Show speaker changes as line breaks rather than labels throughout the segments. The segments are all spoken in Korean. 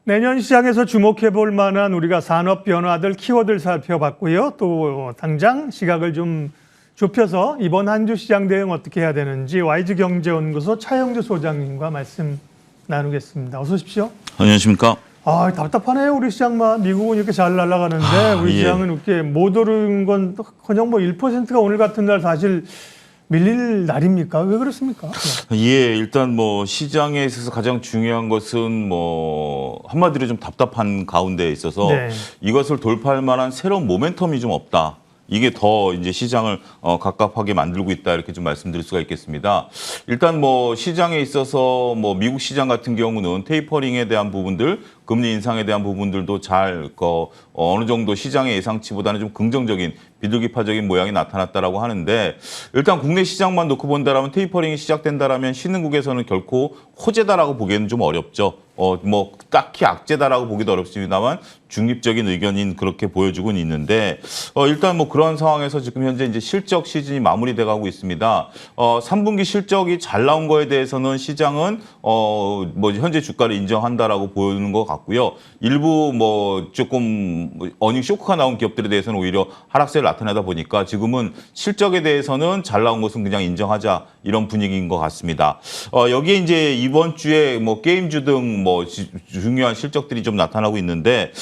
내년 시장에서 주목해 볼 만한 우리가 산업 변화들 키워드를 살펴봤고요. 또 당장 시각을 좀 좁혀서 이번 한 주 시장 대응 어떻게 해야 되는지 YG경제연구소 차영주 소장님과 말씀 나누겠습니다. 어서 오십시오.
안녕하십니까?
답답하네요. 우리 시장만. 미국은 이렇게 잘 날아가는데 우리 시장은 이렇게 못 오른 건 그냥 뭐 1%가 오늘 같은 날 사실 밀릴 날입니까? 왜 그렇습니까?
예, 일단 뭐 시장에 있어서 가장 중요한 것은 뭐 한마디로 좀 답답한 가운데에 있어서
네.
이것을 돌파할 만한 새로운 모멘텀이 좀 없다. 이게 더 이제 시장을 갑갑하게 만들고 있다 이렇게 좀 말씀드릴 수가 있겠습니다. 일단 뭐 시장에 있어서 뭐 미국 시장 같은 경우는 테이퍼링에 대한 부분들, 금리 인상에 대한 부분들도 잘 어느 정도 시장의 예상치보다는 좀 긍정적인 비둘기파적인 모양이 나타났다라고 하는데 일단 국내 시장만 놓고 본다라면 테이퍼링이 시작된다라면 신흥국에서는 결코 호재다라고 보기에는 좀 어렵죠. 뭐 딱히 악재다라고 보기도 어렵습니다만 중립적인 의견인 그렇게 보여주고는 있는데 일단 뭐 그런 상황에서 지금 현재 이제 실적 시즌이 마무리돼 가고 있습니다. 3분기 실적이 잘 나온 거에 대해서는 시장은 뭐 현재 주가를 인정한다라고 보이는 것 같고요. 일부 뭐 조금 어닝 쇼크가 나온 기업들에 대해서는 오히려 하락세를 나타내다 보니까 지금은 실적에 대해서는 잘 나온 것은 그냥 인정하자 이런 분위기인 것 같습니다. 여기에 이제 이번 주에 뭐 게임주 등 뭐 중요한 실적들이 좀 나타나고 있는데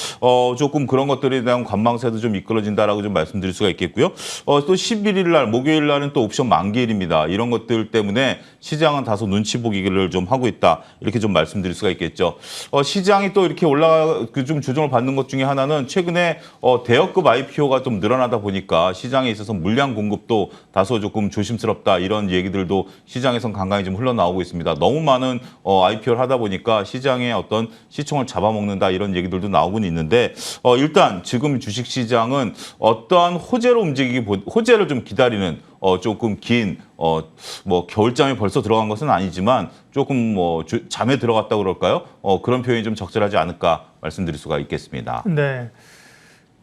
조금 그런 것들에 대한 관망세도 좀 이끌어진다라고 좀 말씀드릴 수가 있겠고요. 또 11일 날 목요일 날은 또 옵션 만기일입니다. 이런 것들 때문에 시장은 다소 눈치 보기를 좀 하고 있다 이렇게 좀 말씀드릴 수가 있겠죠. 시장이 또 이렇게 좀 조정을 받는 것 중에 하나는 최근에 대여급 IPO가 좀 늘어나다 보니까 시장에 있어서 물량 공급도 다소 조금 조심스럽다 이런 얘기들도 시장에선 간간히 좀 흘러나오고 있습니다. 너무 많은 IPO를 하다 보니까 시장의 어떤 시총을 잡아먹는다 이런 얘기들도 나오고는 있는데 일단 지금 주식시장은 어떠한 호재를 좀 기다리는 조금 긴 뭐 겨울잠이 벌써 들어간 것은 아니지만 조금 뭐 잠에 들어갔다 그럴까요? 그런 표현이 좀 적절하지 않을까 말씀드릴 수가 있겠습니다.
네.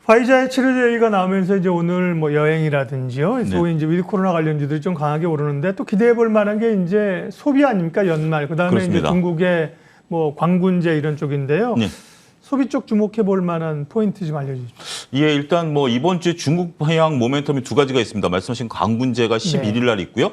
화이자의 치료제 얘기가 나오면서 이제 오늘 뭐 여행이라든지요. 소위 이제 위드 코로나 관련주들이 좀 강하게 오르는데 또 기대해 볼 만한 게 이제 소비 아닙니까? 연말. 그다음에
그렇습니다.
이제 중국의 뭐 관군제 이런 쪽인데요.
네.
소비 쪽 주목해 볼 만한 포인트 좀 알려주십시오.
예, 일단 뭐 이번 주에 중국 방향 모멘텀이 두 가지가 있습니다. 말씀하신 관군제가 11일 날 있고요.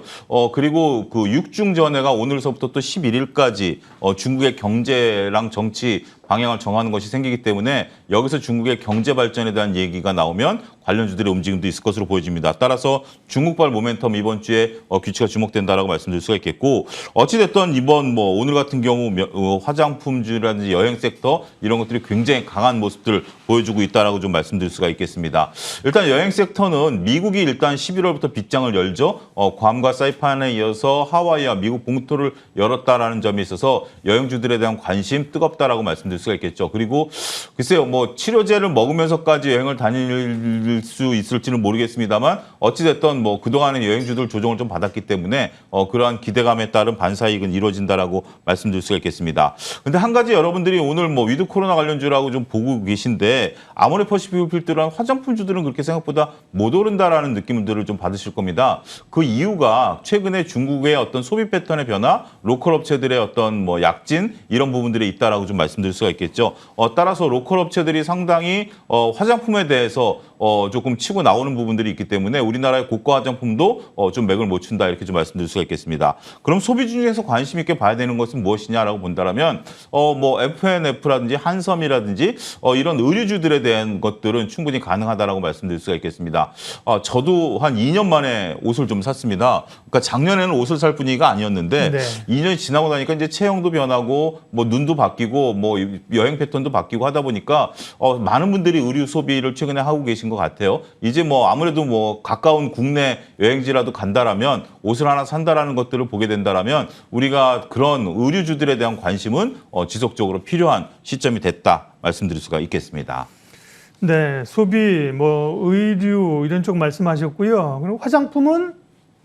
그리고 그 육중전회가 오늘서부터 또 11일까지 중국의 경제랑 정치 방향을 정하는 것이 생기기 때문에 여기서 중국의 경제 발전에 대한 얘기가 나오면 관련주들의 움직임도 있을 것으로 보여집니다. 따라서 중국발 모멘텀 이번 주에 규치가 주목된다라고 말씀드릴 수가 있겠고 어찌됐든 이번 뭐 오늘 같은 경우 화장품주라든지 여행 섹터 이런 것들이 굉장히 강한 모습들을 보여주고 있다라고 좀 말씀드릴 수가 있겠습니다. 일단 여행 섹터는 미국이 일단 11월부터 빗장을 열죠. 괌과 사이판에 이어서 하와이와 미국 봉토를 열었다라는 점에 있어서 여행주들에 대한 관심 뜨겁다라고 말씀드릴 수가 있겠죠. 그리고 글쎄요, 뭐 치료제를 먹으면서까지 여행을 다닐 수 있을지는 모르겠습니다만 어찌됐든 뭐 그동안의 여행주들 조정을 좀 받았기 때문에 그러한 기대감에 따른 반사이익은 이루어진다라고 말씀드릴 수가 있겠습니다. 근데 한 가지 여러분들이 오늘 뭐 위드 코로나 관련주라고 좀 보고 계신데 아모레퍼시픽을 필두로 한 화장품주들은 그렇게 생각보다 못 오른다라는 느낌들을 좀 받으실 겁니다. 그 이유가 최근에 중국의 어떤 소비 패턴의 변화, 로컬 업체들의 어떤 뭐 약진 이런 부분들이 있다라고 좀 말씀드릴 수가 있겠죠. 따라서 로컬 업체들이 상당히 화장품에 대해서 조금 치고 나오는 부분들이 있기 때문에 우리나라의 고가 화장품도 좀 맥을 못 춘다 이렇게 좀 말씀드릴 수가 있겠습니다. 그럼 소비 중에서 관심 있게 봐야 되는 것은 무엇이냐라고 본다면 뭐 F&F라든지 한섬이라든지 이런 의류주들에 대한 것들은 충분히 가능하다라고 말씀드릴 수가 있겠습니다. 저도 한 2년 만에 옷을 좀 샀습니다. 그러니까 작년에는 옷을 살 분위기가 아니었는데
네.
2년이 지나고 나니까 이제 체형도 변하고 뭐 눈도 바뀌고 뭐 여행 패턴도 바뀌고 하다 보니까 많은 분들이 의류 소비를 최근에 하고 계신 것 같아요. 이제 뭐 아무래도 뭐 가까운 국내 여행지라도 간다라면 옷을 하나 산다라는 것들을 보게 된다라면 우리가 그런 의류주들에 대한 관심은 지속적으로 필요한 시점이 됐다 말씀드릴 수가 있겠습니다.
네, 소비, 뭐 의류 이런 쪽 말씀하셨고요. 그리고 화장품은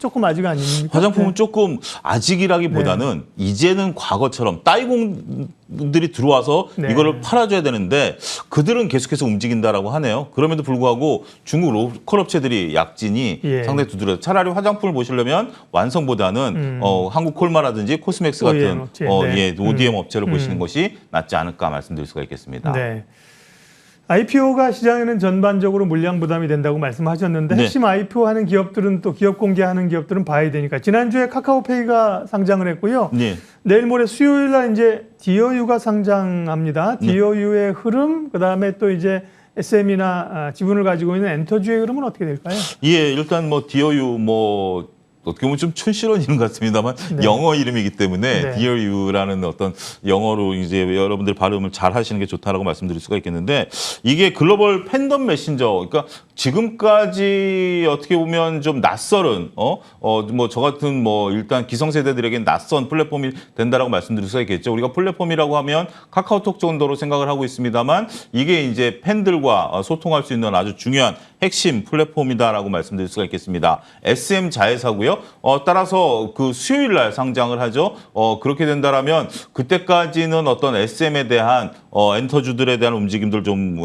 조금 아직 아닙니까?
화장품은 조금 아직이라기보다는 이제는 과거처럼 따이공들이 들어와서 이거를 팔아줘야 되는데 그들은 계속해서 움직인다라고 하네요. 그럼에도 불구하고 중국 로컬 업체들이 약진이 상당히 두드러져. 차라리 화장품을 보시려면 완성보다는 한국 콜마라든지 코스맥스 같은 ODM 업체를 보시는 것이 낫지 않을까 말씀드릴 수가 있겠습니다.
네. IPO가 시장에는 전반적으로 물량 부담이 된다고 말씀하셨는데 핵심 IPO 하는 기업들은 또 기업 공개하는 기업들은 봐야 되니까 지난주에 카카오페이가 상장을 했고요. 내일 모레 수요일 날 이제 DOU가 상장합니다. DOU의 흐름 그다음에 또 이제 SM이나 지분을 가지고 있는 엔터주의 흐름은 어떻게 될까요?
예, 일단 뭐 DOU 어떻게 보면 좀 촌스러운 이름 같습니다만 영어 이름이기 때문에 DOU라는 어떤 영어로 이제 여러분들 발음을 잘 하시는 게 좋다라고 말씀드릴 수가 있겠는데 이게 글로벌 팬덤 메신저 그러니까 지금까지 어떻게 보면 좀 낯설은 뭐 저 같은 뭐 일단 기성세대들에겐 낯선 플랫폼이 된다라고 말씀드릴 수가 있겠죠. 우리가 플랫폼이라고 하면 카카오톡 정도로 생각을 하고 있습니다만 이게 이제 팬들과 소통할 수 있는 아주 중요한 핵심 플랫폼이다라고 말씀드릴 수가 있겠습니다. SM 자회사고요. 따라서 그 수요일 날 상장을 하죠. 그렇게 된다라면 그때까지는 어떤 SM에 대한 엔터주들에 대한 움직임들 좀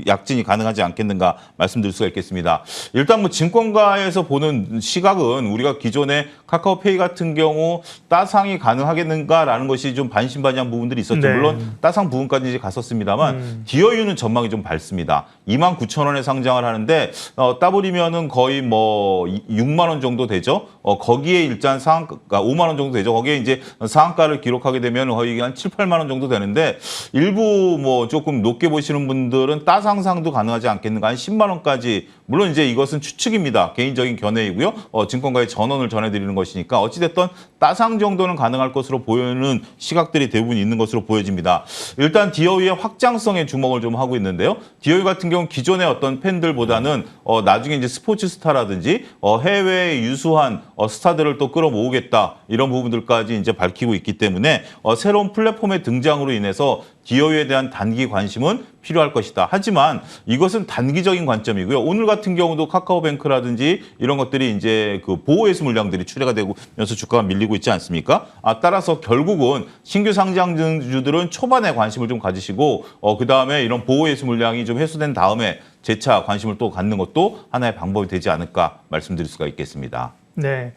약진이 가능하지 않겠는가 말씀드릴 수가 있겠습니다. 일단 뭐 증권가에서 보는 시각은 우리가 기존에 카카오페이 같은 경우 따상이 가능하겠는가라는 것이 좀 반신반의한 부분들이 있었죠. 물론 따상 부분까지 이제 갔었습니다만 DOU는 전망이 좀 밝습니다. 29,000원에 상장을 하는데 따버리면은 거의 뭐 6만 원 정도 되죠. 거기에 일단 상한가 5만 원 정도 되죠. 거기에 이제 상한가를 기록하게 되면 거의 한 7, 8만 원 정도 되는데 일부 뭐 조금 높게 보시는 분들은 따상상도 가능하지 않겠는가 한 10만 원까지 물론 이제 이것은 추측입니다. 개인적인 견해이고요. 증권가의 전언을 전해드리는 것이니까 어찌됐든 따상 정도는 가능할 것으로 보이는 시각들이 대부분 있는 것으로 보여집니다. 일단 DOU의 확장성에 주목을 좀 하고 있는데요. DOU 같은 경우는 기존의 어떤 팬들보다는 나중에 이제 스포츠 스타라든지 해외에 유수한 스타들을 또 끌어모으겠다 이런 부분들까지 이제 밝히고 있기 때문에 새로운 플랫폼의 등장으로 인해서 DOU에 대한 단기 관심은 필요할 것이다. 하지만 이것은 단기적인 관점이고요. 오늘 같은 경우도 카카오뱅크라든지 이런 것들이 이제 그 보호회수 물량들이 출회가 되면서 주가가 밀리고 있지 않습니까? 따라서 결국은 신규 상장주들은 초반에 관심을 좀 가지시고 그 다음에 이런 보호회수 물량이 좀 회수된 다음에 재차 관심을 또 갖는 것도 하나의 방법이 되지 않을까 말씀드릴 수가 있겠습니다.
네.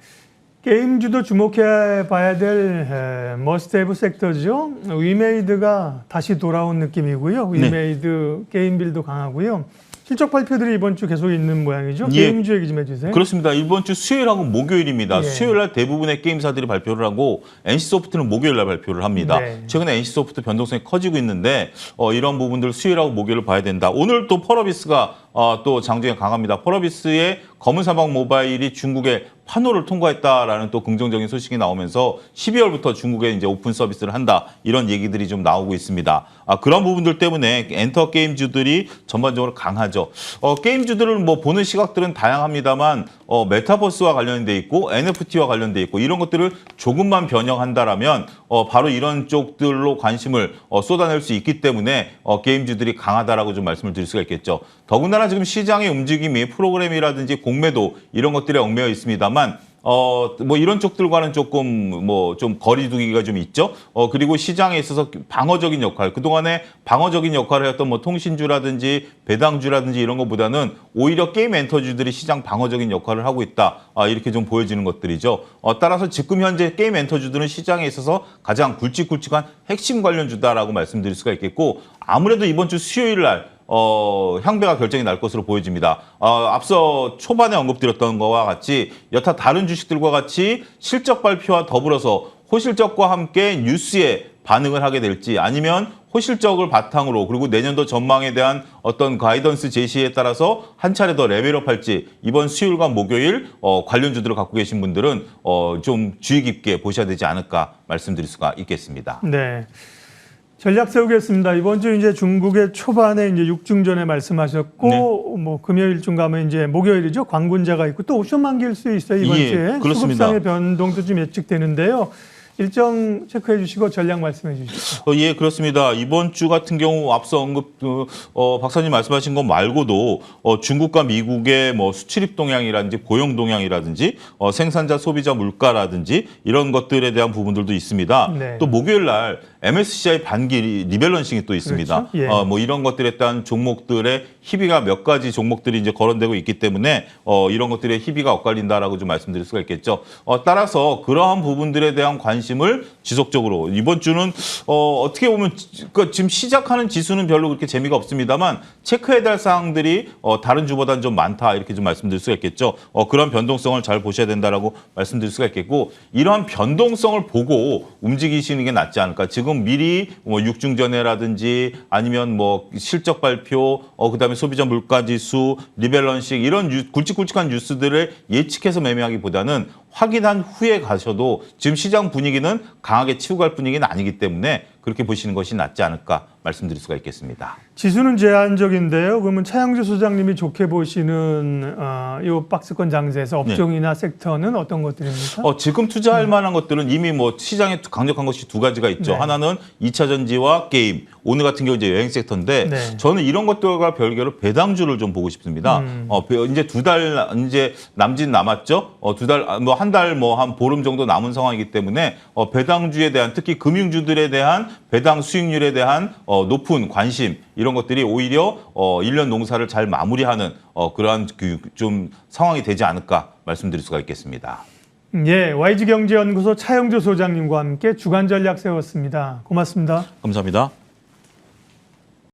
게임주도 주목해 봐야 될 머스트헤브 섹터죠. 위메이드가 다시 돌아온 느낌이고요. 위메이드 게임빌도 강하고요. 실적 발표들이 이번 주 계속 있는 모양이죠. 게임주 얘기 좀 해주세요.
그렇습니다. 이번 주 수요일하고 목요일입니다. 수요일 날 대부분의 게임사들이 발표를 하고 NC소프트는 목요일 날 발표를 합니다. 최근에 NC소프트 변동성이 커지고 있는데 이런 부분들 수요일하고 목요일을 봐야 된다. 오늘 또 펄어비스가 또 장중에 강합니다. 펄어비스의 검은 사막 모바일이 중국에 판호를 통과했다라는 또 긍정적인 소식이 나오면서 12월부터 중국에 이제 오픈 서비스를 한다 이런 얘기들이 좀 나오고 있습니다. 그런 부분들 때문에 엔터 게임주들이 전반적으로 강하죠. 게임주들을 뭐 보는 시각들은 다양합니다만 메타버스와 관련돼 있고 NFT와 관련돼 있고 이런 것들을 조금만 변형한다라면 바로 이런 쪽들로 관심을 쏟아낼 수 있기 때문에 게임주들이 강하다라고 좀 말씀을 드릴 수가 있겠죠. 더군다나 지금 시장의 움직임이 프로그램이라든지 공매도 이런 것들에 얽매여 있습니다만 뭐 이런 쪽들과는 조금 뭐 좀 거리두기가 좀 있죠. 그리고 시장에 있어서 방어적인 역할, 그동안에 방어적인 역할을 했던 뭐 통신주라든지 배당주라든지 이런 것보다는 오히려 게임 엔터주들이 시장 방어적인 역할을 하고 있다. 이렇게 좀 보여지는 것들이죠. 따라서 지금 현재 게임 엔터주들은 시장에 있어서 가장 굵직굵직한 핵심 관련주다라고 말씀드릴 수가 있겠고 아무래도 이번 주 수요일 날 향배가 결정이 날 것으로 보여집니다. 앞서 초반에 언급드렸던 것과 같이 여타 다른 주식들과 같이 실적 발표와 더불어서 호실적과 함께 뉴스에 반응을 하게 될지 아니면 호실적을 바탕으로 그리고 내년도 전망에 대한 어떤 가이던스 제시에 따라서 한 차례 더 레벨업할지 이번 수요일과 목요일 관련주들을 갖고 계신 분들은 좀 주의 깊게 보셔야 되지 않을까 말씀드릴 수가 있겠습니다.
네. 전략 세우겠습니다. 이번 주 이제 중국의 초반에 이제 육중전에 말씀하셨고, 뭐 금요일쯤 가면 이제 목요일이죠. 광군자가 있고 또 옵션 만기일 수 있어요. 이번 주에.
그렇습니다.
수급상의 변동도 좀 예측되는데요. 일정 체크해 주시고 전략 말씀해 주시죠.
예, 그렇습니다. 이번 주 같은 경우 앞서 언급 박사님 말씀하신 것 말고도 중국과 미국의 뭐 수출입 동향이라든지 고용 동향이라든지 생산자 소비자 물가라든지 이런 것들에 대한 부분들도 있습니다.
네.
또 목요일 날 MSCI 반기 리밸런싱이 또 있습니다.
그렇죠. 예.
뭐 이런 것들에 대한 종목들의 희비가 몇 가지 종목들이 이제 거론되고 있기 때문에 이런 것들의 희비가 엇갈린다라고 좀 말씀드릴 수가 있겠죠. 따라서 그러한 부분들에 대한 관심을 지속적으로 이번 주는 어떻게 보면 그러니까 지금 시작하는 지수는 별로 그렇게 재미가 없습니다만 체크해야 될 사항들이 다른 주보다는 좀 많다 이렇게 좀 말씀드릴 수가 있겠죠. 그런 변동성을 잘 보셔야 된다라고 말씀드릴 수가 있겠고 이러한 변동성을 보고 움직이시는 게 낫지 않을까. 지금 미리 뭐 육중전해라든지 아니면 뭐 실적 발표, 그다음에 소비자 물가 지수, 리밸런싱 이런 굵직굵직한 뉴스들을 예측해서 매매하기보다는 확인한 후에 가셔도 지금 시장 분위기는 강하게 치고 갈 분위기는 아니기 때문에 그렇게 보시는 것이 낫지 않을까 말씀드릴 수가 있겠습니다.
지수는 제한적인데요. 그러면 차영주 소장님이 좋게 보시는 이 박스권 장세에서 업종이나 섹터는 어떤 것들입니까?
지금 투자할 만한 것들은 이미 뭐 시장에 강력한 것이 두 가지가 있죠.
네.
하나는 2차 전지와 게임, 오늘 같은 경우 이제 여행 섹터인데
네.
저는 이런 것들과 별개로 배당주를 좀 보고 싶습니다. 이제 두 달 이제 남짓 남았죠. 두 달 뭐 한 달 뭐 한 보름 정도 남은 상황이기 때문에 배당주에 대한 특히 금융주들에 대한 배당 수익률에 대한 높은 관심 이런 것들이 오히려 1년 농사를 잘 마무리하는 그러한 좀 상황이 되지 않을까 말씀드릴 수가 있겠습니다.
예, YG경제연구소 차영주 소장님과 함께 주간 전략 세웠습니다. 고맙습니다.
감사합니다.